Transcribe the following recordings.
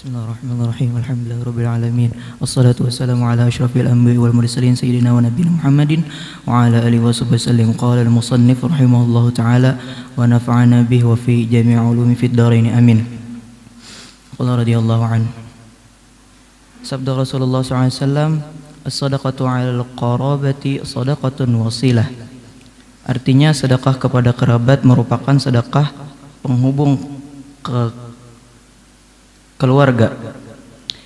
Bismillahirrahmanirrahim. Alhamdulillahirabbil alamin. Wassalatu wassalamu ala asyrafil anbiya'i wal mursalin sayyidina wa nabiyina Muhammadin wa ala alihi washabbihi wasallam. Qala al-musannif rahimahullahu taala wa nafa'ana bihi wa fi jami' ulumi fid dharain amin. Qala radhiyallahu an. Sabda Rasulullah sallallahu alaihi wasallam, as-sadaqatu 'alal qarabati sadaqatun wasilah. Artinya sedekah kepada kerabat merupakan sedekah penghubung keluarga.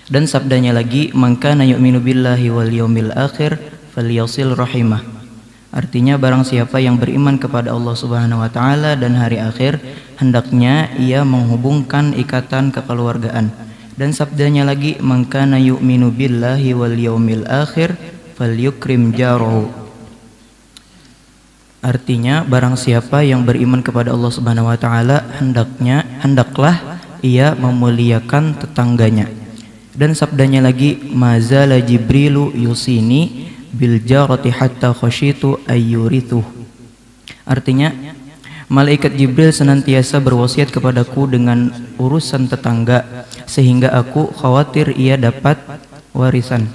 Dan sabdanya lagi, man kana yu'minu billahi wal yaumil akhir falyasil rahimah. Artinya barang siapa yang beriman kepada Allah Subhanahu wa taala dan hari akhir, hendaknya ia menghubungkan ikatan kekeluargaan. Dan sabdanya lagi, man kana yu'minu billahi wal yaumil akhir falyukrim jarahu. Artinya barang siapa yang beriman kepada Allah Subhanahu wa taala, hendaklah ia memuliakan tetangganya. Dan sabdanya lagi, mazala jibrilu yusini bil jarati hatta khasyitu ayyurithu. Artinya malaikat Jibril senantiasa berwasiat kepadaku dengan urusan tetangga sehingga aku khawatir ia dapat warisan.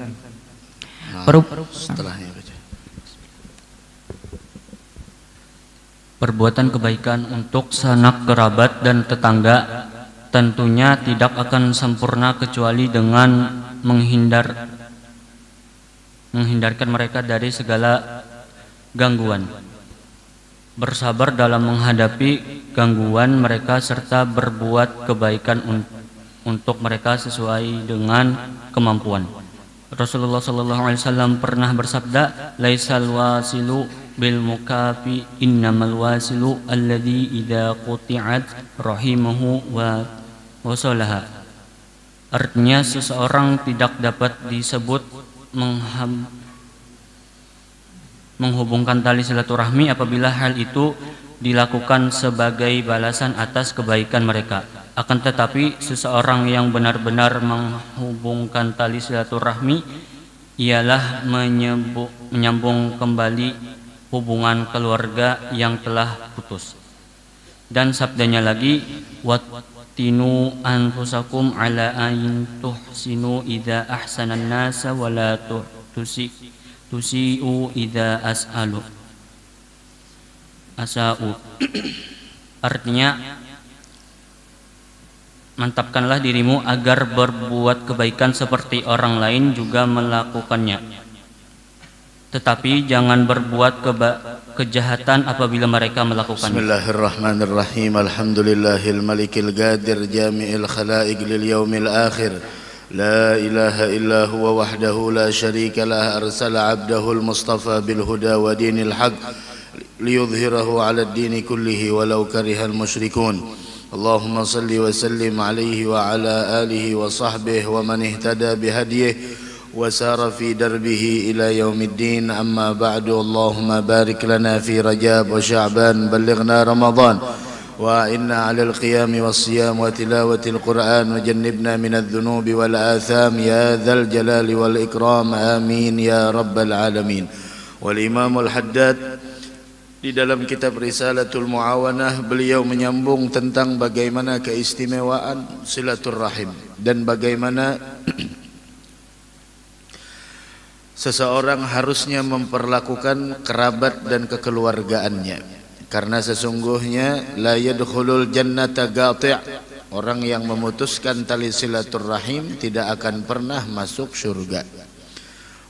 Perbuatan kebaikan untuk sanak kerabat dan tetangga tentunya tidak akan sempurna kecuali dengan menghindarkan mereka dari segala gangguan, bersabar dalam menghadapi gangguan mereka, serta berbuat kebaikan untuk mereka sesuai dengan kemampuan. Rasulullah SAW pernah bersabda, laisal wasilu bil mukafi innamal wasilu alladhi idza quti'at rahimahu wa wasalaha. Artinya seseorang tidak dapat disebut menghubungkan tali silaturahmi apabila hal itu dilakukan sebagai balasan atas kebaikan mereka. Akan tetapi seseorang yang benar-benar menghubungkan tali silaturahmi ialah menyambung kembali hubungan keluarga yang telah putus. Dan sabdanya lagi, wattinu anfusakum ala an tuhsinu idza ahsanan nasa wa la tusi'u idza asa'u. Artinya mantapkanlah dirimu agar berbuat kebaikan seperti orang lain juga melakukannya, tetapi jangan berbuat kejahatan apabila mereka melakukannya. Bismillahirrahmanirrahim. Alhamdulillahil malikil gadir jami'il khalaiq lil yaumil akhir. La ilaha illa huwa wahdahu la syarika lah, arsala abdahul mustafa bil huda wa dinil haq liyudhhirahu 'ala ad-din kullihi walau karihal musyrikun. Allahumma salli wa sallim alaihi wa ala alihi wa sahbihi wa man ihtada bihadihi wa sara fi darbihi ila yaumiddin. Amma ba'du. Allahumma barik lana fi Rajab wa Sya'ban, ballighna Ramadan wa inna 'alal qiyam was siyam wa tilawatil Qur'an wa jannibna minadh dhunubi wal atham ya dzal jalali wal ikram. Amin ya rabbal alamin. Wal Imam Al-Haddad di dalam kitab Risalatul Muawanah, beliau menyambung tentang bagaimana keistimewaan silaturrahim dan bagaimana seseorang harusnya memperlakukan kerabat dan kekeluargaannya. Karena sesungguhnya la yadkhulul jannata qati', orang yang memutuskan tali silaturrahim tidak akan pernah masuk surga.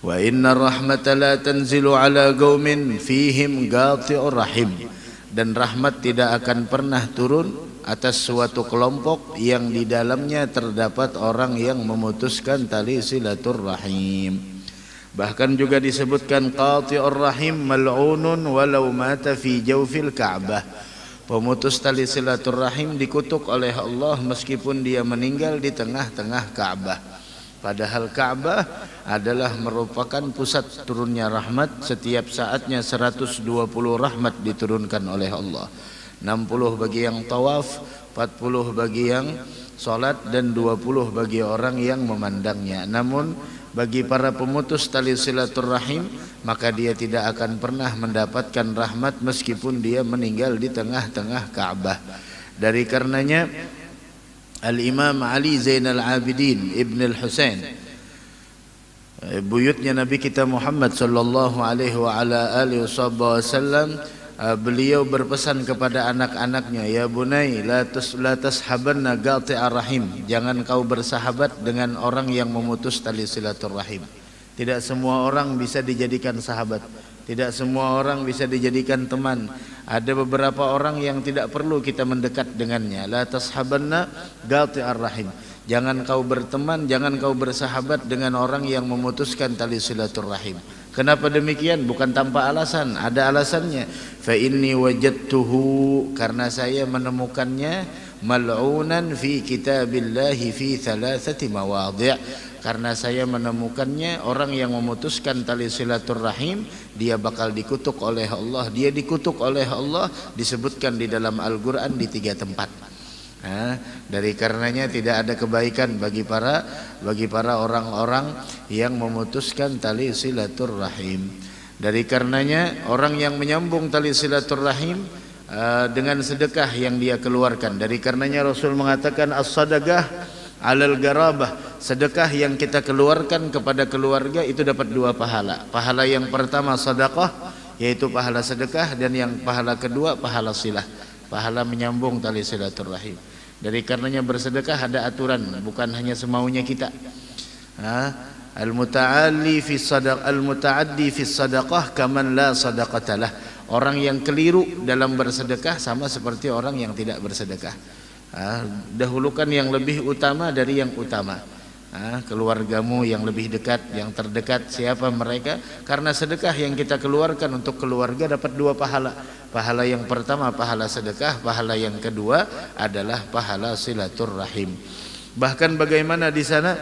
Wa inna rahmata la tanzilu ala qaumin fihim qati'ur rahim, dan rahmat tidak akan pernah turun atas suatu kelompok yang di dalamnya terdapat orang yang memutuskan tali silaturrahim. Bahkan juga disebutkan qati'ur rahim mal'unun walau mata fi jawfil Ka'bah. Pemutus tali silaturrahim dikutuk oleh Allah meskipun dia meninggal di tengah-tengah Ka'bah. Padahal Ka'bah adalah merupakan pusat turunnya rahmat. Setiap saatnya 120 rahmat diturunkan oleh Allah. 60 bagi yang tawaf, 40 bagi yang salat, dan 20 bagi orang yang memandangnya. Namun bagi para pemutus tali silaturrahim, maka dia tidak akan pernah mendapatkan rahmat meskipun dia meninggal di tengah-tengah Ka'bah. Dari karenanya Al-Imam Ali Zainal Abidin Ibn Al-Husain, buyutnya Nabi kita Muhammad sallallahu alaihi wa ala alihi wasallam, beliau berpesan kepada anak-anaknya, ya bunai la tashabanna qati'ar rahim, jangan kau bersahabat dengan orang yang memutus tali silaturahim. Tidak semua orang bisa dijadikan sahabat, tidak semua orang bisa dijadikan teman. Ada beberapa orang yang tidak perlu kita mendekat dengannya. La tashabanna qati'ar rahim, jangan kau berteman, jangan kau bersahabat dengan orang yang memutuskan tali silaturahim. Kenapa demikian? Bukan tanpa alasan, ada alasannya. Fa inni wajadtuhu, karena saya menemukannya, mal'unan fi kitabillahi fi thalathati mawadhi', karena saya menemukannya orang yang memutuskan tali silaturahim dia bakal dikutuk oleh Allah. Dia dikutuk oleh Allah disebutkan di dalam Al-Qur'an di 3 tempat. Dari karenanya tidak ada kebaikan bagi para orang-orang yang memutuskan tali silaturahim. Dari karenanya orang yang menyambung tali silaturahim dengan sedekah yang dia keluarkan. Dari karenanya Rasul mengatakan as-sadaqah 'alal garabah, sedekah yang kita keluarkan kepada keluarga itu dapat 2 pahala. Pahala yang pertama sedekah, yaitu pahala sedekah, dan yang pahala kedua pahala silah, pahala menyambung tali silaturahim. Dari karenanya bersedekah ada aturan, bukan hanya semaunya kita. Al-muta'alli fi sadaqah, al-muta'addi fi sadaqah kaman la sadaqatalah. Orang yang keliru dalam bersedekah sama seperti orang yang tidak bersedekah. Dahulukan yang lebih utama dari yang utama. Keluargamu yang lebih dekat, yang terdekat, siapa mereka? Karena sedekah yang kita keluarkan untuk keluarga dapat 2 pahala. Pahala yang pertama pahala sedekah, pahala yang kedua adalah pahala silaturahim. Bahkan bagaimana di sana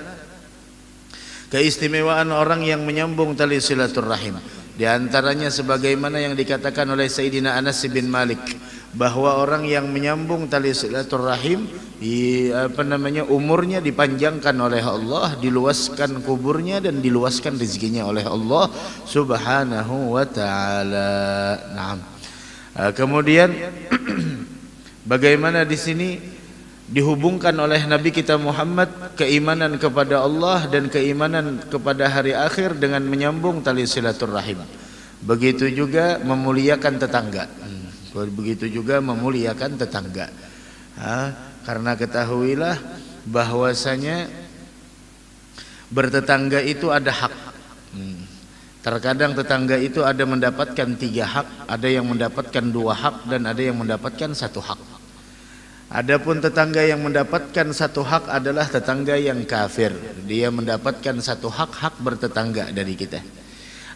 keistimewaan orang yang menyambung tali silaturahim. Di antaranya sebagaimana yang dikatakan oleh Sayyidina Anas bin Malik, bahwa orang yang menyambung tali silaturahim umurnya dipanjangkan oleh Allah, diluaskan kuburnya dan diluaskan rezekinya oleh Allah Subhanahu wa taala. Naam. Kemudian bagaimana di sini dihubungkan oleh Nabi kita Muhammad keimanan kepada Allah dan keimanan kepada hari akhir dengan menyambung tali silaturahim. Begitu juga memuliakan tetangga. Begitu juga memuliakan tetangga. Karena ketahuilah bahwasanya bertetangga itu ada hak. Terkadang tetangga itu ada mendapatkan 3 hak, ada yang mendapatkan 2 hak, dan ada yang mendapatkan 1 hak. Adapun tetangga yang mendapatkan 1 hak adalah tetangga yang kafir. Dia mendapatkan 1 hak bertetangga dari kita.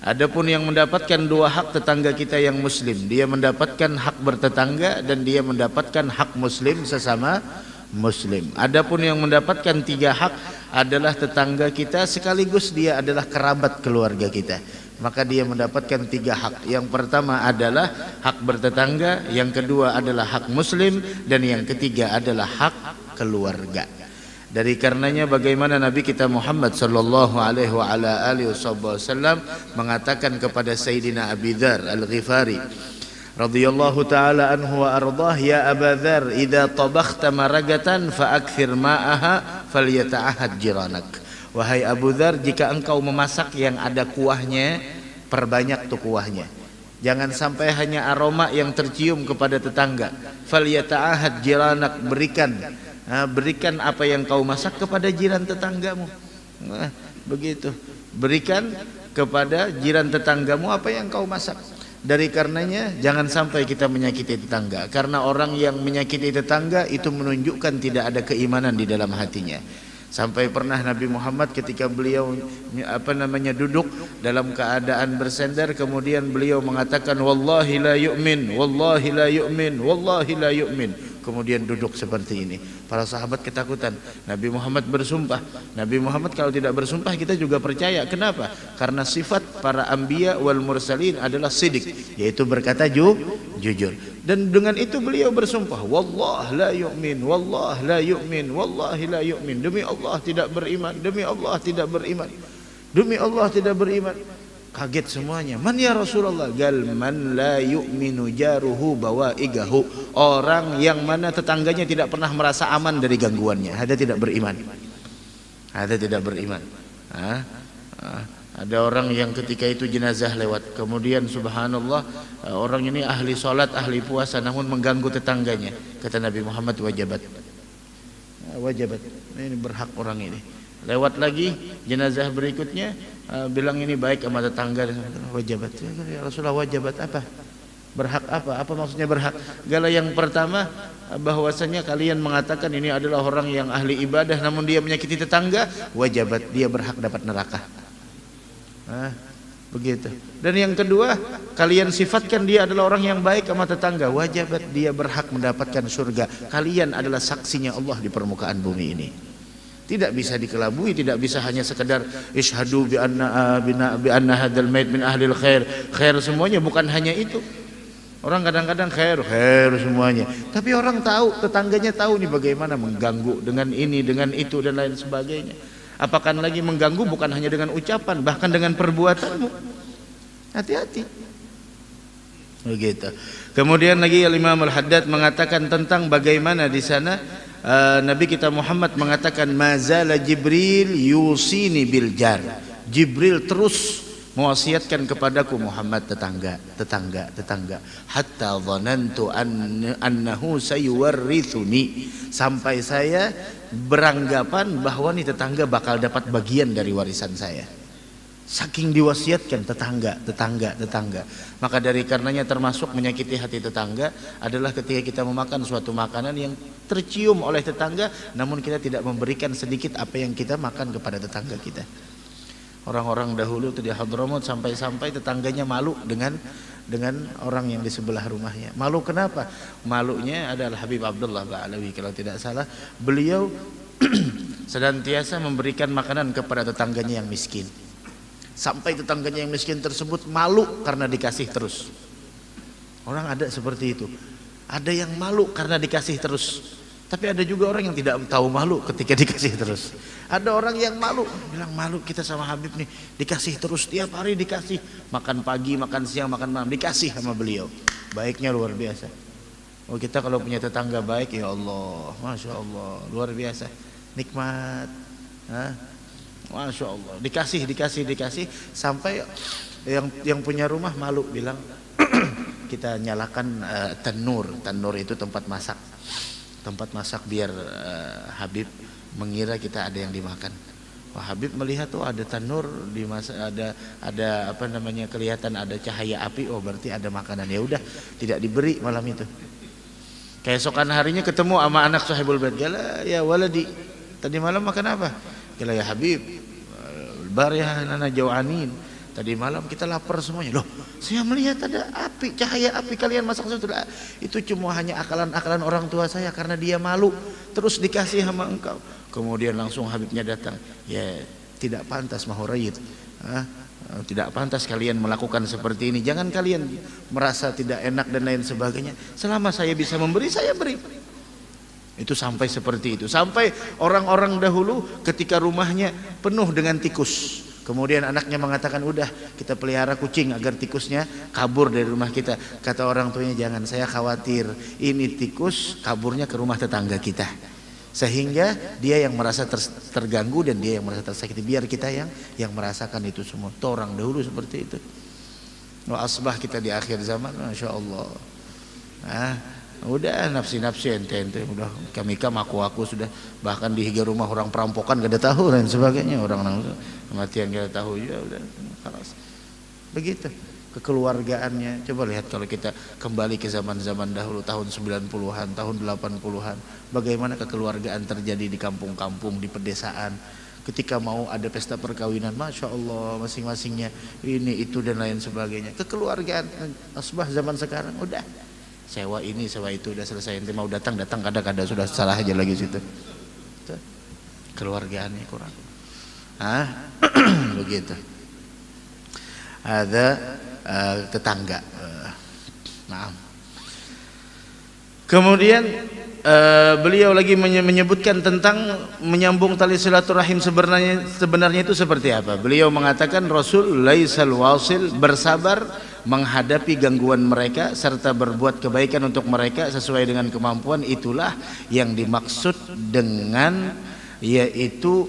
Adapun yang mendapatkan 2 hak tetangga kita yang muslim, dia mendapatkan hak bertetangga dan dia mendapatkan hak muslim sesama muslim. Adapun yang mendapatkan 3 hak adalah tetangga kita sekaligus dia adalah kerabat keluarga kita, maka dia mendapatkan 3 hak. Yang pertama adalah hak bertetangga, yang kedua adalah hak muslim, dan yang ketiga adalah hak keluarga. Dari karenanya bagaimana Nabi kita Muhammad sallallahu alaihi wa ala alihi wasallam mengatakan kepada Sayyidina Abi Dzar Al-Ghifari radhiyallahu taala anhu wa ardah, ya Aba Dzar, idza tabakhta maragatan fa akthir ma'aha falyata'ahad jiranak. Wahai Abu Dzar, jika engkau memasak yang ada kuahnya, perbanyak tuh kuahnya. Jangan sampai hanya aroma yang tercium kepada tetangga. Falyata'ahad jiranak, berikan apa yang kau masak kepada jiran tetanggamu. Begitu. Berikan kepada jiran tetanggamu apa yang kau masak. Dari karenanya jangan sampai kita menyakiti tetangga, karena orang yang menyakiti tetangga itu menunjukkan tidak ada keimanan di dalam hatinya. Sampai pernah Nabi Muhammad ketika beliau duduk dalam keadaan bersandar, kemudian beliau mengatakan wallahi la yu'min, wallahi la yu'min, wallahi la yu'min. Kemudian duduk seperti ini. Para sahabat ketakutan. Nabi Muhammad bersumpah. Nabi Muhammad kalau tidak bersumpah kita juga percaya. Kenapa? Karena sifat para anbiya wal mursalin adalah sidik, yaitu berkata jujur. Dan dengan itu beliau bersumpah, wallah la yu'min, wallah la yu'min, wallahi la yu'min. Demi Allah tidak beriman, demi Allah tidak beriman, demi Allah tidak beriman. Kaget semuanya. Man ya Rasulullah? Gal man la yu'minu jaruhu bawaigahu. Orang yang mana tetangganya tidak pernah merasa aman dari gangguannya. Ada tidak beriman. Ada tidak beriman. Ada orang yang ketika itu jenazah lewat, kemudian subhanallah, orang ini ahli sholat, ahli puasa, namun mengganggu tetangganya. Kata Nabi Muhammad, wajabat. Wajabat. Ini berhak orang ini. Lewat lagi jenazah berikutnya, bilang ini baik sama tetangga. Wajabat. Ya Rasulullah, wajabat apa? Berhak apa? Apa maksudnya berhak? Gala yang pertama, bahwasanya kalian mengatakan ini adalah orang yang ahli ibadah namun dia menyakiti tetangga, wajabat, dia berhak dapat neraka. Begitu. Dan yang kedua, kalian sifatkan dia adalah orang yang baik sama tetangga, wajabat, dia berhak mendapatkan surga. Kalian adalah saksinya Allah di permukaan bumi ini. Tidak bisa dikelabui, tidak bisa hanya sekedar isyhadu bi anna hadzal mayit min ahlil khair. Khair semuanya bukan hanya itu. Orang kadang-kadang khair semuanya. Tapi orang tahu, tetangganya tahu nih bagaimana mengganggu dengan ini, dengan itu dan lain sebagainya. Apakah lagi mengganggu bukan hanya dengan ucapan, bahkan dengan perbuatanmu. Hati-hati. Begitu. Kemudian lagi Imam Al-Haddad mengatakan tentang bagaimana di sana Nabi kita Muhammad mengatakan mazala Jibril yusini bil jar. Jibril terus mewasiatkan kepadaku Muhammad tetangga hatta dhanantu annahu sayuwarrithuni, sampai saya beranggapan bahwa nih tetangga bakal dapat bagian dari warisan saya. Saking diwasiatkan tetangga. Maka dari karenanya termasuk menyakiti hati tetangga adalah ketika kita memakan suatu makanan yang tercium oleh tetangga, namun kita tidak memberikan sedikit apa yang kita makan kepada tetangga kita. Orang-orang dahulu itu di Hadramut sampai-sampai tetangganya malu dengan orang yang di sebelah rumahnya. Malu kenapa? Malunya adalah Habib Abdullah Ba'alawi kalau tidak salah. Beliau senantiasa memberikan makanan kepada tetangganya yang miskin. Sampai tetangganya yang miskin tersebut malu karena dikasih terus. Orang ada seperti itu. Ada yang malu karena dikasih terus. Tapi ada juga orang yang tidak tahu malu ketika dikasih terus. Ada orang yang malu, bilang malu kita sama Habib nih, dikasih terus, tiap hari dikasih. Makan pagi, makan siang, makan malam, dikasih sama beliau. Baiknya luar biasa. Oh, kita kalau punya tetangga baik, ya Allah, Masya Allah, luar biasa. Nikmat. Masya Allah, dikasih sampai yang punya rumah malu, bilang kita nyalakan tanur itu tempat masak biar Habib mengira kita ada yang dimakan. Wah, Habib melihat tuh ada tanur dimasak, ada apa namanya, kelihatan ada cahaya api, oh berarti ada makanan. Ya udah, tidak diberi malam itu. Keesokan harinya ketemu sama anak sahibul bait, "Gala ya waladi, tadi malam makan apa?" "Gala ya Habib, bariyah nana jawanin. Tadi malam kita lapar semuanya." "Loh, saya melihat ada api, cahaya api kalian masak sesuatu." "Itu cuma hanya akalan-akalan orang tua saya karena dia malu terus dikasih sama engkau." Kemudian langsung Habibnya datang. "Ya, tidak pantas mahurayid. Tidak pantas kalian melakukan seperti ini. Jangan kalian merasa tidak enak dan lain sebagainya. Selama saya bisa memberi, saya beri." Itu sampai seperti itu. Sampai orang-orang dahulu ketika rumahnya penuh dengan tikus, kemudian anaknya mengatakan, "Udah kita pelihara kucing agar tikusnya kabur dari rumah kita." Kata orang tuanya, "Jangan, saya khawatir ini tikus kaburnya ke rumah tetangga kita, sehingga dia yang merasa terganggu dan dia yang merasa tersakiti. Biar kita yang merasakan itu semua." Itu orang dahulu seperti itu. Wa asbah kita di akhir zaman, Masya Allah. Udah nafsi-nafsi ente udah kami aku sudah, bahkan di higa rumah orang perampokan gak ada tahu dan sebagainya, orang kematian gak ada tahu, ya udah keras. Begitu kekeluargaannya. Coba lihat kalau kita kembali ke zaman-zaman dahulu, tahun 90-an, tahun 80-an, bagaimana kekeluargaan terjadi di kampung-kampung, di pedesaan. Ketika mau ada pesta perkawinan, Masya Allah, masing-masingnya ini itu dan lain sebagainya. Kekeluargaan. Asbah zaman sekarang udah sewa ini sewa itu, udah selesai, ente mau datang kadang-kadang sudah salah aja lagi situ. Keluargaannya kurang. Begitu. Ada tetangga. Kemudian beliau lagi menyebutkan tentang menyambung tali silaturahim sebenarnya itu seperti apa. Beliau mengatakan Rasul laisal wasil, bersabar menghadapi gangguan mereka serta berbuat kebaikan untuk mereka sesuai dengan kemampuan, itulah yang dimaksud dengan yaitu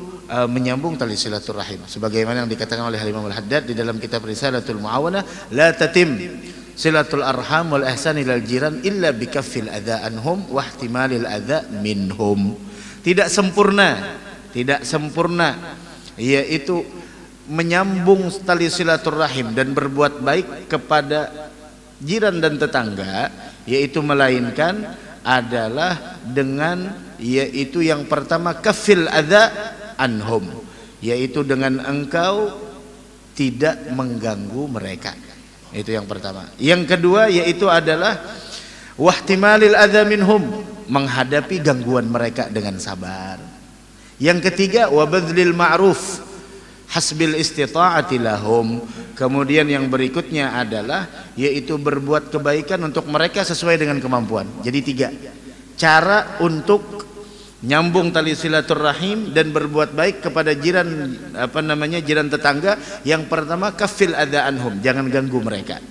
menyambung tali silaturahim, sebagaimana yang dikatakan oleh Imam Al-Haddad di dalam kitab Risalatul Muawanah, la tatim silatul arham wal ihsan ilal jiran illa bikaffil adza anhum wa ihtimalil adza minhum. Tidak sempurna yaitu menyambung tali silaturahim dan berbuat baik kepada jiran dan tetangga, yaitu melainkan adalah dengan yaitu yang pertama kafil adza anhum, yaitu dengan engkau tidak mengganggu mereka. Itu yang pertama. Yang kedua yaitu adalah wahtimalil adza minhum, menghadapi gangguan mereka dengan sabar. Yang ketiga wabadlil ma'ruf hasbil istita'ati lahum. Kemudian yang berikutnya adalah yaitu berbuat kebaikan untuk mereka sesuai dengan kemampuan. Jadi 3 cara untuk nyambung tali silaturahim dan berbuat baik kepada jiran jiran tetangga. Yang pertama kafil adza anhum, jangan ganggu mereka.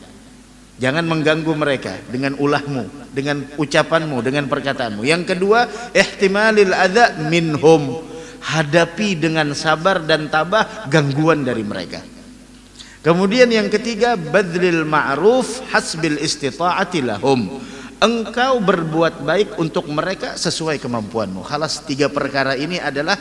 Jangan mengganggu mereka dengan ulahmu, dengan ucapanmu, dengan perkataanmu. Yang kedua ihtimalil adza minhum, hadapi dengan sabar dan tabah gangguan dari mereka. Kemudian yang ketiga badlil ma'ruf hasbil istita'ati lahum, engkau berbuat baik untuk mereka sesuai kemampuanmu. Khalas, 3 perkara ini adalah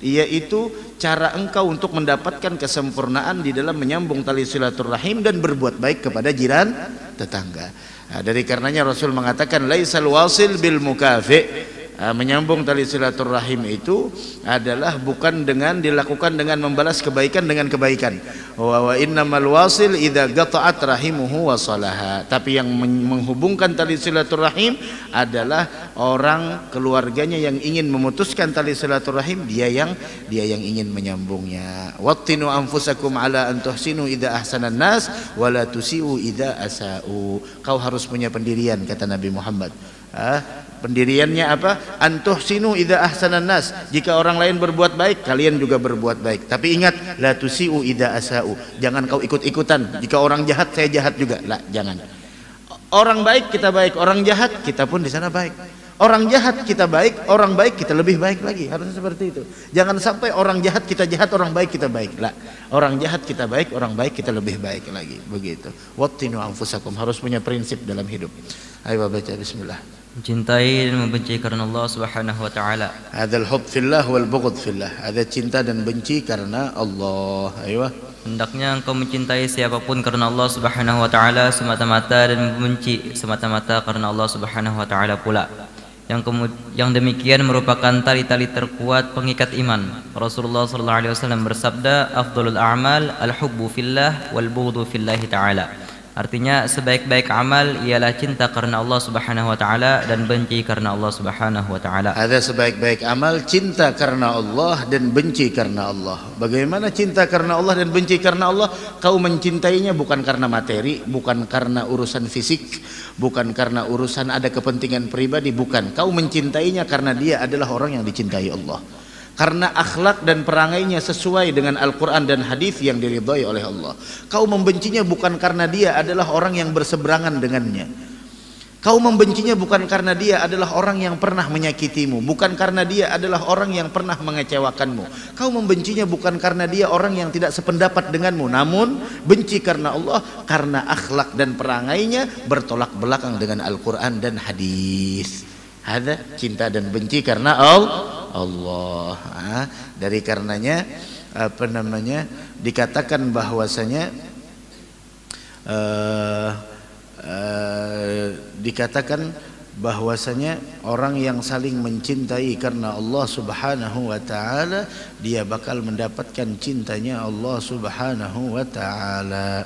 yaitu cara engkau untuk mendapatkan kesempurnaan di dalam menyambung tali silaturahim dan berbuat baik kepada jiran tetangga. Nah, dari karenanya Rasul mengatakan laisal wasil bil mukafi, menyambung tali silaturahim itu adalah bukan dengan dilakukan dengan membalas kebaikan dengan kebaikan. Wa innamal wasil idza qata'at rahimuhu wa salaha. Tapi yang menghubungkan tali silaturahim adalah orang keluarganya yang ingin memutuskan tali silaturahim, dia yang ingin menyambungnya. Wattinu anfusakum ala an tuhsinu idza ahsanan nas wa la tusiu idza asau. Kau harus punya pendirian, kata Nabi Muhammad. Pendiriannya apa? Antuhsinu idza ahsanan nas, jika orang lain berbuat baik kalian juga berbuat baik. Tapi ingat, la tusiu idza asau, jangan kau ikut-ikutan. Jika orang jahat saya jahat juga, lah jangan. Orang baik kita baik, orang jahat kita pun di sana baik. Orang jahat kita baik, orang baik kita lebih baik lagi. Harusnya seperti itu. Jangan sampai orang jahat kita jahat, orang baik kita baik. Lah, orang jahat kita baik, orang baik kita lebih baik lagi. Begitu. Wattinu anfusakum, harus punya prinsip dalam hidup. Ayo baca bismillah. Mencintai dan membenci karena Allah Subhanahu wa taala. Hadzal hubb fillah wal bughd fillah. Ada cinta dan benci karena Allah. Ayo. Hendaknya engkau mencintai siapapun karena Allah Subhanahu wa taala semata-mata dan membenci semata-mata karena Allah Subhanahu wa taala pula. Yang demikian merupakan tali-tali terkuat pengikat iman. Rasulullah sallallahu alaihi wasallam bersabda, "Afdhalul a'mal al-hubbu fillah wal bughdhu fillahi ta'ala." Artinya sebaik-baik amal ialah cinta karena Allah Subhanahu wa taala dan benci karena Allah Subhanahu wa taala. Ada sebaik-baik amal cinta karena Allah dan benci karena Allah. Bagaimana cinta karena Allah dan benci karena Allah? Kau mencintainya bukan karena materi, bukan karena urusan fisik, bukan karena urusan ada kepentingan pribadi, bukan. Kau mencintainya karena dia adalah orang yang dicintai Allah. Karena akhlak dan perangainya sesuai dengan Al-Quran dan hadis yang diridhai oleh Allah. Kau membencinya bukan karena dia adalah orang yang berseberangan dengannya. Kau membencinya bukan karena dia adalah orang yang pernah menyakitimu, bukan karena dia adalah orang yang pernah mengecewakanmu. Kau membencinya bukan karena dia orang yang tidak sependapat denganmu, namun benci karena Allah karena akhlak dan perangainya bertolak belakang dengan Al-Quran dan hadis. Ada cinta dan benci karena Allah. Dari karenanya dikatakan bahwasanya orang yang saling mencintai karena Allah Subhanahu wa taala, dia bakal mendapatkan cintanya Allah Subhanahu wa taala.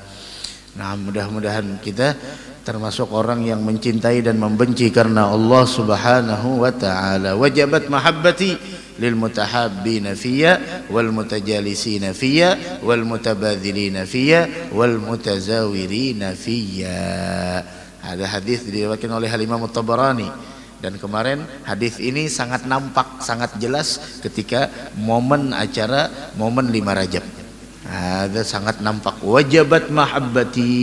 Nah, mudah-mudahan kita termasuk orang yang mencintai dan membenci karena Allah Subhanahu wa taala. Wajabat mahabbati lil mutahabbina fiyya wal mutajalisina fiyya wal mutabadzilina fiyya wal mutazawirina fiyya. Ada hadis diriwayatkan oleh Imam At-Tabarani Dan kemarin hadis ini sangat nampak, sangat jelas ketika momen acara momen 5 Rajab. Ada sangat nampak. Wajabat mahabbati,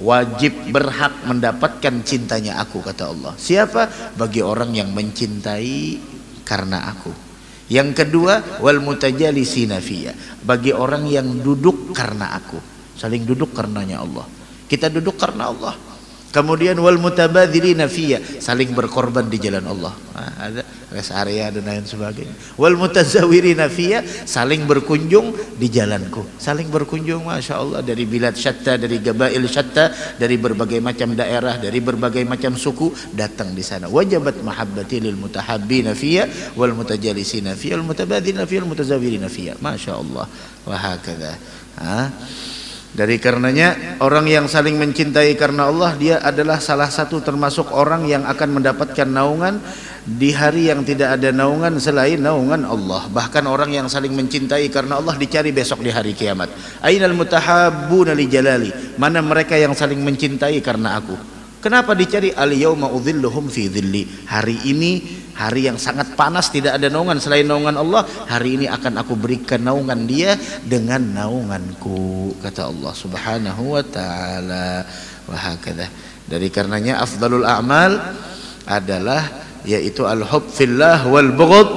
wajib berhak mendapatkan cintanya aku, kata Allah. Siapa? Bagi orang yang mencintai karena aku. Yang kedua, wal mutajalisina fiyya, bagi orang yang duduk karena aku. Saling duduk karenanya Allah. Kita duduk karena Allah. Kemudian wal mutabadzilina fiyya, saling berkorban di jalan Allah. Ada rest area dan lain sebagainya. Wal mutazawirina fiyya, saling berkunjung di jalanku. Saling berkunjung, masya Allah, dari bilad syatta, dari gabail syatta, dari berbagai macam daerah, dari berbagai macam suku datang di sana. Wajabat mahabbati lil mutahabbina fiyya wal mutajalisina fiyya wal mutabadzilina fiyya wal mutazawirina fiyya. Masya Allah. Wa hakadha. Dari karenanya orang yang saling mencintai karena Allah, dia adalah salah satu termasuk orang yang akan mendapatkan naungan di hari yang tidak ada naungan selain naungan Allah. Bahkan orang yang saling mencintai karena Allah dicari besok di hari kiamat. Ainal mutahabbuna li jalali, mana mereka yang saling mencintai karena aku. Kenapa dicari? Al yauma udzilluhum fi dzilli, hari ini hari yang sangat panas, tidak ada naungan selain naungan Allah. Hari ini akan aku berikan naungan dia dengan naunganku, kata Allah Subhanahu wa taala. Wa hakadha. Dari karenanya afdalul a'mal adalah yaitu al-hubb fillah wal bughd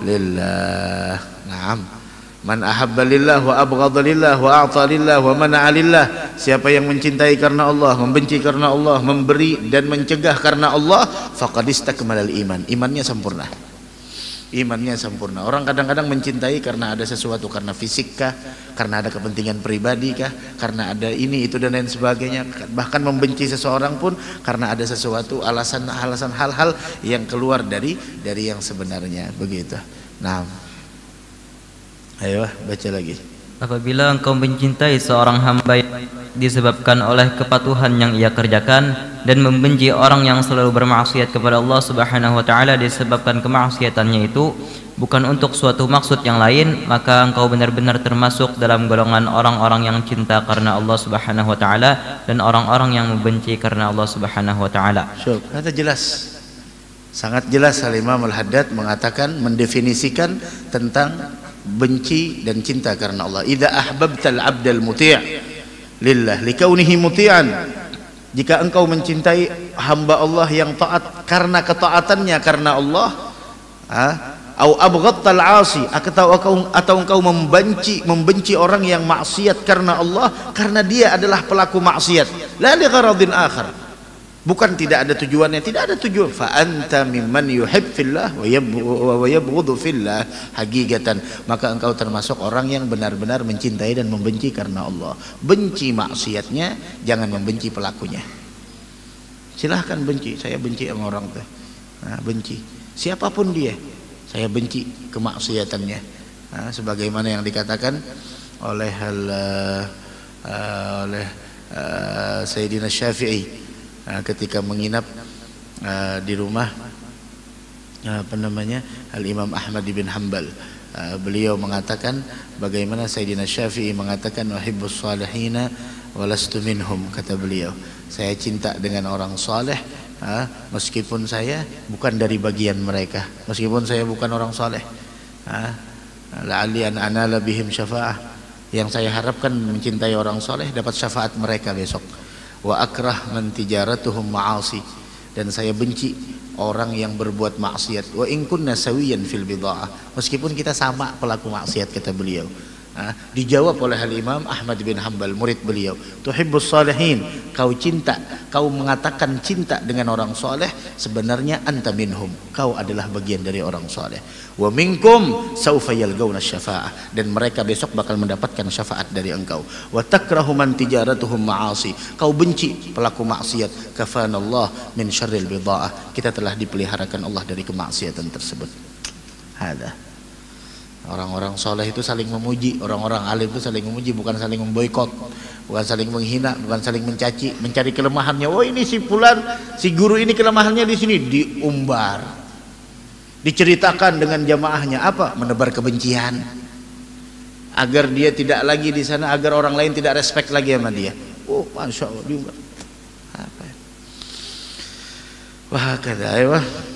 lillah. Naam. Man ahabba lillah wa abghadha lillah wa a'ta lillah wa mana'a lillah. Siapa yang mencintai karena Allah, membenci karena Allah, memberi dan mencegah karena Allah, faqad istakmalal iman. Imannya sempurna. Imannya sempurna. Orang kadang-kadang mencintai karena ada sesuatu, karena fisik kah, karena ada kepentingan pribadi kah, karena ada ini itu dan lain sebagainya. Bahkan membenci seseorang pun karena ada sesuatu, alasan-alasan hal-hal yang keluar dari yang sebenarnya, begitu. Nah, ayo baca lagi. Apabila engkau mencintai seorang hamba disebabkan oleh kepatuhan yang ia kerjakan, dan membenci orang yang selalu bermaksiat kepada Allah Subhanahu wa taala disebabkan kemaksiatannya itu bukan untuk suatu maksud yang lain, maka engkau benar-benar termasuk dalam golongan orang-orang yang cinta karena Allah Subhanahu wa taala dan orang-orang yang membenci karena Allah Subhanahu wa taala. Kata jelas. Sangat jelas Al-Imam Al-Haddad mengatakan, mendefinisikan tentang benci dan cinta karena Allah. Idza ahbabtal abdal muti' lillah likaunihi muti'an, jika engkau mencintai hamba Allah yang taat karena ketaatannya karena Allah, au abghadtal 'asi, atau engkau membenci orang yang maksiat karena Allah karena dia adalah pelaku maksiat, la li gharadin akhar, bukan tidak ada tujuannya, tidak ada tujuan. Fa anta mimman yuhib fillah wa yabghudhu fillah hakikatan, maka engkau termasuk orang yang benar-benar mencintai dan membenci karena Allah. Benci maksiatnya, jangan membenci pelakunya. Silahkan benci, saya benci sama orang tuh. Nah, benci siapapun dia, saya benci kemaksiatannya. Nah, sebagaimana yang dikatakan oleh Sayyidina Syafi'i ketika menginap di rumah Al-Imam Ahmad bin Hanbal. Beliau mengatakan bagaimana Sayyidina Syafi'i mengatakan wahibbus salihina walastu minhum, kata beliau, saya cinta dengan orang saleh meskipun saya bukan dari bagian mereka, meskipun saya bukan orang saleh. La'alli an anala bihim syafa'ah, yang saya harapkan mencintai orang saleh dapat syafaat mereka besok. Wa akrah man tijaratuhum ma'asi, dan saya benci orang yang berbuat maksiat. Wa in kunna sawiyan fil bid'ah, meskipun kita sama pelaku maksiat, kata beliau. Dijawab oleh Al-Imam Ahmad bin Hanbal, murid beliau, tuhibbus salihin, kau cinta, kau mengatakan cinta dengan orang soleh, sebenarnya anta minhum, kau adalah bagian dari orang soleh. Wa minkum saufa yalgawna syafa'ah, dan mereka besok bakal mendapatkan syafaat dari engkau. Wa takrahu man tijaratuhum ma'asi, kau benci pelaku maksiat. Kafanallah min syarril bid'ah, kita telah dipeliharakan Allah dari kemaksiatan tersebut. Hada. Orang-orang soleh itu saling memuji, orang-orang alim itu saling memuji, bukan saling memboikot, bukan saling menghina, bukan saling mencaci, mencari kelemahannya. Oh, ini si fulan, si guru ini kelemahannya di sini, diumbar, diceritakan dengan jamaahnya. Apa? Menebar kebencian agar dia tidak lagi di sana, agar orang lain tidak respect lagi sama dia. Oh, masya Allah, diumbar. Apa? Wah, kata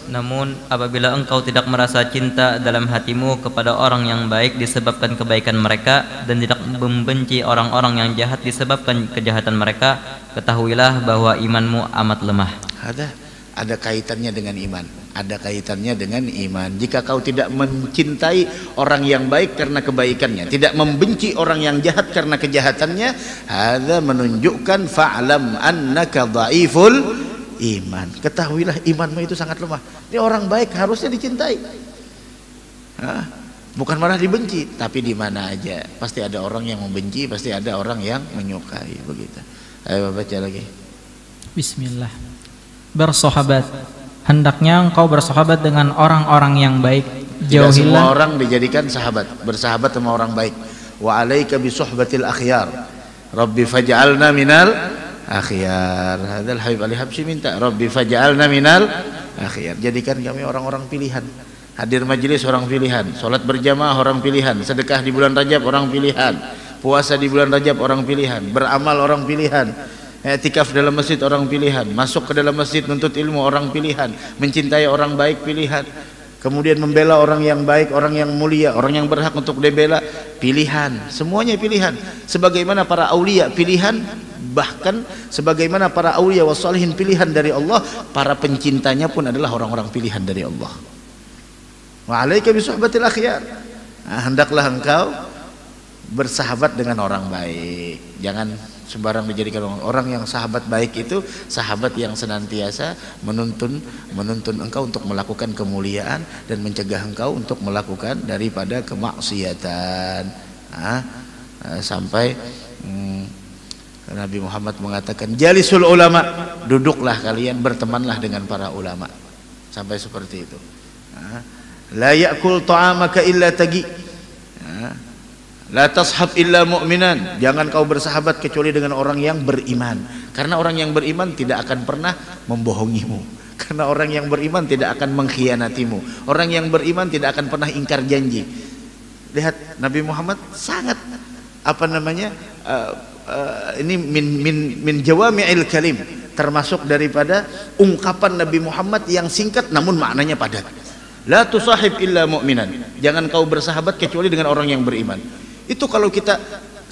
Namun apabila engkau tidak merasa cinta dalam hatimu kepada orang yang baik disebabkan kebaikan mereka, dan tidak membenci orang-orang yang jahat disebabkan kejahatan mereka, ketahuilah bahwa imanmu amat lemah. Ada kaitannya dengan iman. Ada kaitannya dengan iman. Jika kau tidak mencintai orang yang baik karena kebaikannya, tidak membenci orang yang jahat karena kejahatannya, hadza menunjukkan fa'lam annaka dhaiful iman. Ketahuilah imanmu itu sangat lemah. Ini orang baik harusnya dicintai. Bukan malah dibenci, tapi di mana aja pasti ada orang yang membenci, pasti ada orang yang menyukai, begitu. Ayo baca lagi. Bismillah. Bersahabat, hendaknya engkau bersahabat dengan orang-orang yang baik. Tidak semua orang dijadikan sahabat, bersahabat sama orang baik. Wa alaika bi suhbatil akhyar. Rabbi faj'alna minal akhyar. Hadzal Habib Ali Habsyi minta, Rabbi faj'alna minal akhyar. Jadikan kami orang-orang pilihan. Hadir majelis orang pilihan, salat berjamaah orang pilihan, sedekah di bulan Rajab orang pilihan, puasa di bulan Rajab orang pilihan, beramal orang pilihan, i'tikaf dalam masjid orang pilihan, masuk ke dalam masjid nuntut ilmu orang pilihan, mencintai orang baik pilihan, kemudian membela orang yang baik, orang yang mulia, orang yang berhak untuk dibela, pilihan. Semuanya pilihan. Sebagaimana para aulia pilihan, bahkan sebagaimana para aulia wassalihin pilihan dari Allah, para pencintanya pun adalah orang-orang pilihan dari Allah. Wa alaika bi suhbatil akhyar. Hendaklah engkau bersahabat dengan orang baik. Jangan sembarang dijadikan orang yang sahabat baik itu sahabat yang senantiasa menuntun engkau untuk melakukan kemuliaan dan mencegah engkau untuk melakukan daripada kemaksiatan. Sampai Nabi Muhammad mengatakan, jalisul ulama, duduklah kalian, bertemanlah dengan para ulama. Sampai seperti itu. La ya'kul ta'amaka illa tagi. La tashab illa mu'minan. Jangan kau bersahabat kecuali dengan orang yang beriman. Karena orang yang beriman tidak akan pernah membohongimu. Karena orang yang beriman tidak akan mengkhianatimu. Orang yang beriman tidak akan pernah ingkar janji. Lihat Nabi Muhammad sangat ini min jawami'il kalim, termasuk daripada ungkapan Nabi Muhammad yang singkat namun maknanya padat. La tusahib illa mu'minan. Jangan kau bersahabat kecuali dengan orang yang beriman. Itu kalau kita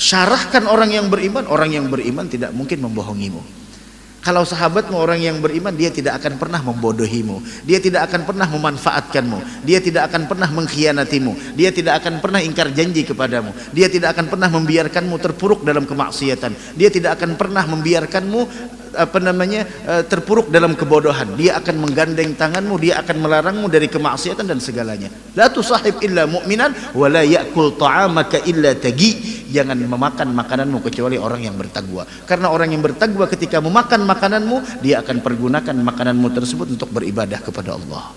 syarahkan orang yang beriman tidak mungkin membohongimu. Kalau sahabatmu orang yang beriman, dia tidak akan pernah membodohimu, dia tidak akan pernah memanfaatkanmu, dia tidak akan pernah mengkhianatimu, dia tidak akan pernah ingkar janji kepadamu, dia tidak akan pernah membiarkanmu terpuruk dalam kemaksiatan, dia tidak akan pernah membiarkanmu terpuruk dalam kebodohan. Dia akan menggandeng tanganmu, dia akan melarangmu dari kemaksiatan dan segalanya. La tusahib illa mu'minan wa la ya'kul ta'amaka illa tagi. Jangan memakan makananmu kecuali orang yang bertakwa. Karena orang yang bertakwa ketika memakan makananmu, dia akan pergunakan makananmu tersebut untuk beribadah kepada Allah.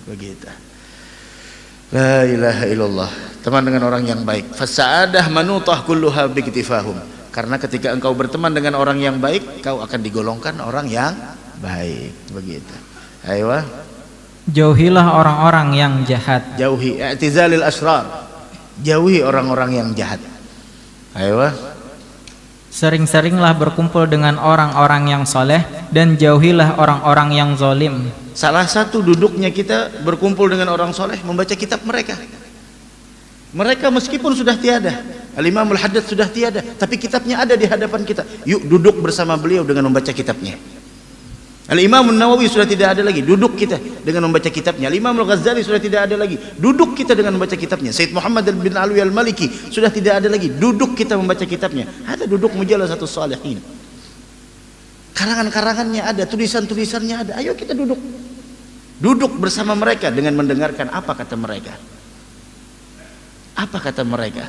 Begitu. La ilaha illallah. Teman dengan orang yang baik. Fasa'adah manutah kulluha biktifahum. Karena ketika engkau berteman dengan orang yang baik, kau akan digolongkan orang yang baik. Begitu. Ayo. Jauhilah orang-orang yang jahat. Jauhi i'tizalil asrar. Jauhi orang-orang yang jahat. Ayo. Sering-seringlah berkumpul dengan orang-orang yang soleh, dan jauhilah orang-orang yang zalim. Salah satu duduknya kita berkumpul dengan orang soleh, membaca kitab mereka. Mereka meskipun sudah tiada, Al-Imam Al-Haddad sudah tiada, tapi kitabnya ada di hadapan kita. Yuk duduk bersama beliau dengan membaca kitabnya. Al-Imam An-Nawawi sudah tidak ada lagi, duduk kita dengan membaca kitabnya. Al-Imam Al-Ghazali sudah tidak ada lagi, duduk kita dengan membaca kitabnya. Sayyid Muhammad bin Alwi Al-Maliki sudah tidak ada lagi, duduk kita membaca kitabnya. Ada duduk Mujallasatus Shalihin. Karangan-karangannya ada, tulisan-tulisannya ada. Ayo kita duduk. Duduk bersama mereka dengan mendengarkan apa kata mereka. Apa kata mereka?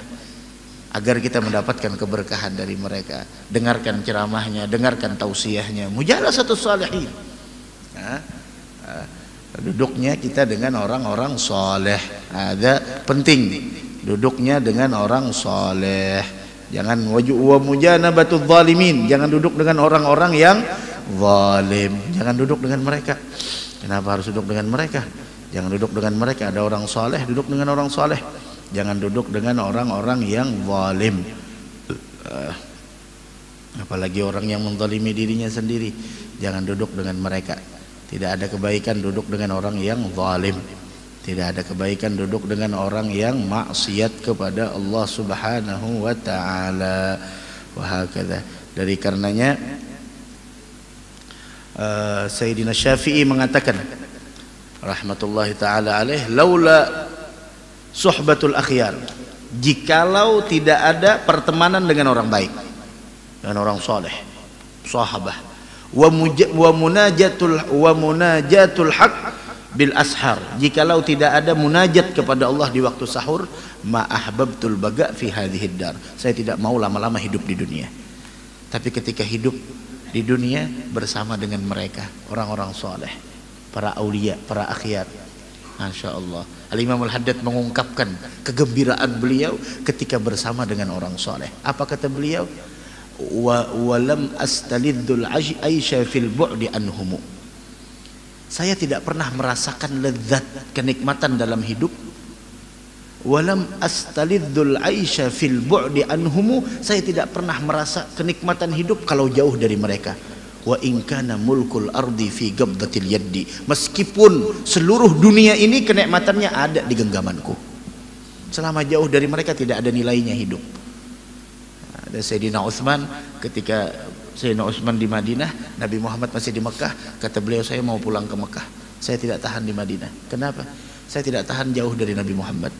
Agar kita mendapatkan keberkahan dari mereka. Dengarkan ceramahnya, dengarkan tausiahnya. Mujallasatus Shalihin. Duduknya kita dengan orang-orang soleh. Ada penting duduknya dengan orang soleh. Jangan wa mujanabatul zalimin. Jangan duduk dengan orang-orang yang zalim. Jangan duduk dengan mereka. Kenapa harus duduk dengan mereka? Jangan duduk dengan mereka. Ada orang soleh, duduk dengan orang soleh. Jangan duduk dengan orang-orang yang zalim. Apalagi orang yang menzalimi dirinya sendiri. Jangan duduk dengan mereka. Tidak ada kebaikan duduk dengan orang yang zalim. Tidak ada kebaikan duduk dengan orang yang maksiat kepada Allah Subhanahu wa taala. Wa hakadha. Dari karenanya Sayyidina Syafi'i mengatakan rahmatullahi taala alaih, laula suhbatul akhyar, jikalau tidak ada pertemanan dengan orang baik, dengan orang soleh, sahabah, wa munajatul haq bil ashar, jikalau tidak ada munajat kepada Allah di waktu sahur, ma ahbabtul baga fi hadhid dar, saya tidak mau lama-lama hidup di dunia, tapi ketika hidup di dunia bersama dengan mereka orang-orang soleh, para aulia, para akhyar. Masya Allah. Al-Imam Al-Haddad mengungkapkan kegembiraan beliau ketika bersama dengan orang soleh. Apa kata beliau? Walam astalidzul aisha fil bu'di anhumu. Saya tidak pernah merasakan lezat kenikmatan dalam hidup. Walam astalidzul aisha fil bu'di anhumu, saya tidak pernah merasa kenikmatan hidup kalau jauh dari mereka. Wa in kana mulkul ardi fi qabdatil yaddi, meskipun seluruh dunia ini kenikmatannya ada di genggamanku, selama jauh dari mereka tidak ada nilainya hidup. Ada Sayyidina Utsman, ketika Sayyidina Utsman di Madinah, Nabi Muhammad masih di Mekah, kata beliau, saya mau pulang ke Mekah, saya tidak tahan di Madinah. Kenapa? Saya tidak tahan jauh dari Nabi Muhammad.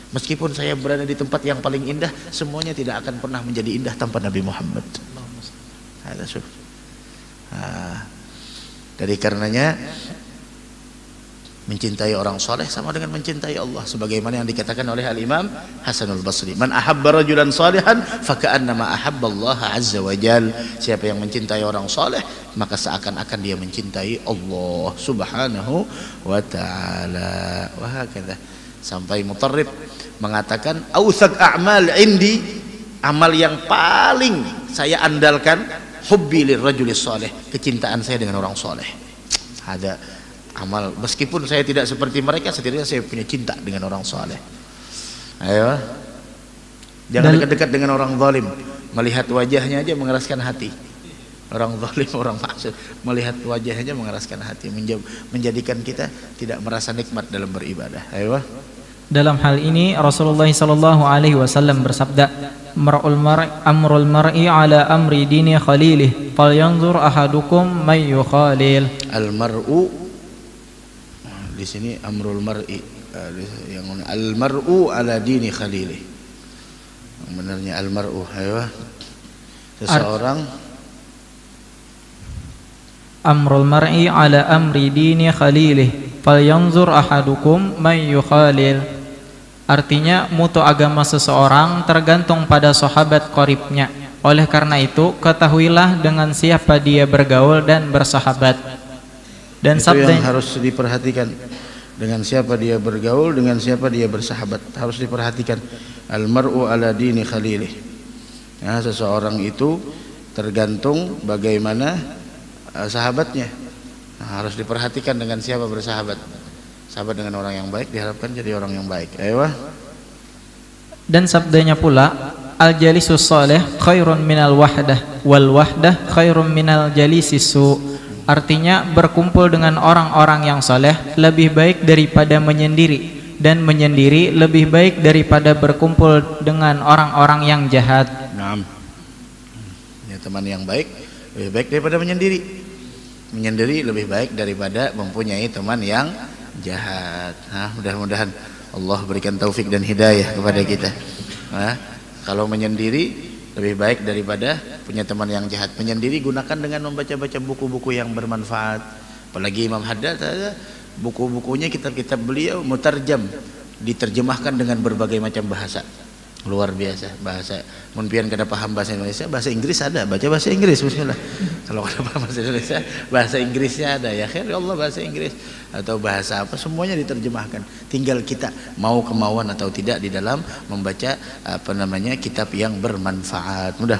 Meskipun saya berada di tempat yang paling indah, semuanya tidak akan pernah menjadi indah tanpa Nabi Muhammad. Dari karenanya mencintai orang soleh sama dengan mencintai Allah, sebagaimana yang dikatakan oleh Al-Imam Hasanul Basri, man ahabba rajulan salihan faka'annama ahabba Allah azza wa jal, siapa yang mencintai orang soleh maka seakan-akan dia mencintai Allah Subhanahu wa ta'ala. Wa hakadha, sampai Mutarrib mengatakan awthaq a'mal indi, amal yang paling saya andalkan, hubbi lirrajulis salih, kecintaan saya dengan orang soleh. Ada amal, meskipun saya tidak seperti mereka, setidaknya saya punya cinta dengan orang soleh. Ayo, jangan dekat-dekat dengan orang zalim, melihat wajahnya aja mengeraskan hati. Orang zalim, orang maksud, melihat wajahnya mengeraskan hati, menjadikan kita tidak merasa nikmat dalam beribadah. Ayo. Dalam hal ini Rasulullah SAW bersabda, amrul mar'i ala amri dini khalilih, falyanzur ahadukum may yukhalil. Al mar'u, di sini amrul mar'i, yang al mar'u ala dini khalilih. Benarnya al mar'u, ayo. Seseorang, amrul mar'i ala amri dini khalilih, falyanzur ahadukum may yukhalil. Artinya, mutu agama seseorang tergantung pada sahabat qaribnya. Oleh karena itu, ketahuilah dengan siapa dia bergaul dan bersahabat. Dan itu yang harus diperhatikan, dengan siapa dia bergaul, dengan siapa dia bersahabat, harus diperhatikan. Al mar'u ala dini khalilih. Ya, seseorang itu tergantung bagaimana sahabatnya. Nah, harus diperhatikan dengan siapa bersahabat. Sahabat dengan orang yang baik diharapkan jadi orang yang baik. Ayo. Dan sabdanya pula, al-jalisus salih khairun minal wahdah, wal wahdah khairun minal jalisis su. Artinya, berkumpul dengan orang-orang yang saleh lebih baik daripada menyendiri, dan menyendiri lebih baik daripada berkumpul dengan orang-orang yang jahat. Naam. Ya, teman yang baik lebih baik daripada menyendiri. Menyendiri lebih baik daripada mempunyai teman yang jahat. Nah, mudah-mudahan Allah berikan taufik dan hidayah kepada kita. Nah, kalau menyendiri lebih baik daripada punya teman yang jahat. Menyendiri gunakan dengan membaca-baca buku-buku yang bermanfaat. Apalagi Imam Haddad, buku-bukunya, kitab-kitab beliau mutarjam, diterjemahkan dengan berbagai macam bahasa. Luar biasa bahasa. Mun pian kada paham bahasa Indonesia, bahasa Inggris ada, baca bahasa Inggris bismillah. Kalau kada paham bahasa Indonesia, bahasa Inggrisnya ada, ya khair ya Allah, bahasa Inggris atau bahasa apa, semuanya diterjemahkan. Tinggal kita mau kemauan atau tidak di dalam membaca kitab yang bermanfaat. Mudah